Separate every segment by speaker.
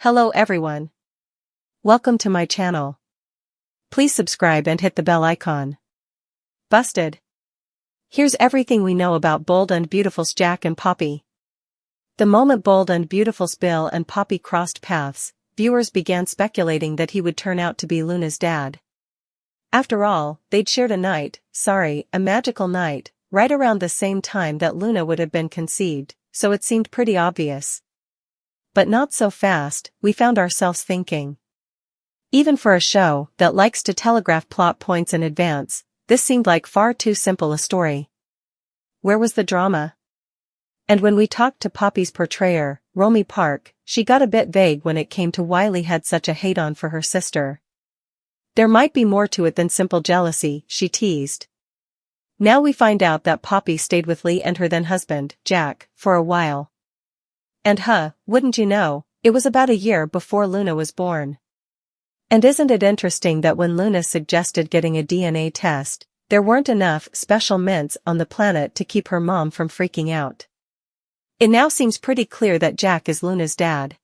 Speaker 1: Hello everyone. Welcome to my channel. Please subscribe and hit the bell icon. Busted. Here's everything we know about Bold and Beautiful's Jack and Poppy. The moment Bold and Beautiful's Bill and Poppy crossed paths, viewers began speculating that he would turn out to be Luna's dad. After all, they'd shared a magical night, right around the same time that Luna would have been conceived, so it seemed pretty obvious. But not so fast, we found ourselves thinking. Even for a show that likes to telegraph plot points in advance, this seemed like far too simple a story. Where was the drama? And when we talked to Poppy's portrayer, Romy Park, she got a bit vague when it came to why Lee had such a hate-on for her sister. There might be more to it than simple jealousy, she teased. Now we find out that Poppy stayed with Lee and her then-husband, Jack, for a while. And wouldn't you know, it was about a year before Luna was born. And isn't it interesting that when Luna suggested getting a DNA test, there weren't enough special mints on the planet to keep her mom from freaking out. It now seems pretty clear that Jack is Luna's dad.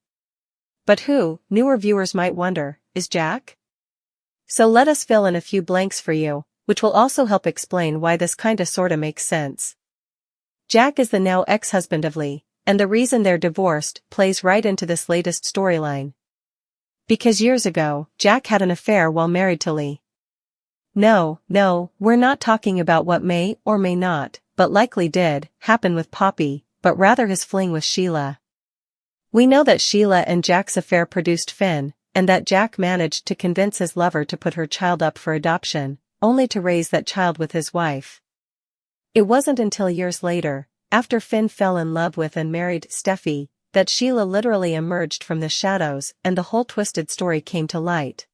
Speaker 1: But who, newer viewers might wonder, is Jack? So let us fill in a few blanks for you, which will also help explain why this kinda sorta makes sense. Jack is the now ex-husband of Lee. And the reason they're divorced plays right into this latest storyline. Because years ago, Jack had an affair while married to Lee. No, we're not talking about what may or may not, but likely did, happen with Poppy, but rather his fling with Sheila. We know that Sheila and Jack's affair produced Finn, and that Jack managed to convince his lover to put her child up for adoption, only to raise that child with his wife. It wasn't until years later, after Finn fell in love with and married Steffi, that Sheila literally emerged from the shadows and the whole twisted story came to light.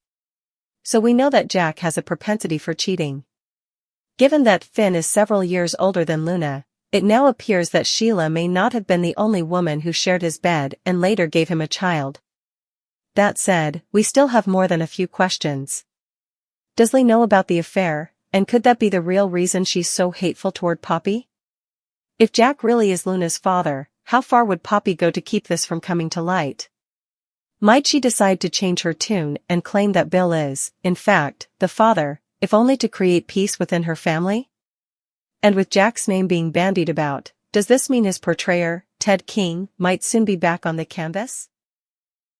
Speaker 1: So we know that Jack has a propensity for cheating. Given that Finn is several years older than Luna, it now appears that Sheila may not have been the only woman who shared his bed and later gave him a child. That said, we still have more than a few questions. Does Lee know about the affair, and could that be the real reason she's so hateful toward Poppy? If Jack really is Luna's father, how far would Poppy go to keep this from coming to light? Might she decide to change her tune and claim that Bill is, in fact, the father, if only to create peace within her family? And with Jack's name being bandied about, does this mean his portrayer, Ted King, might soon be back on the canvas?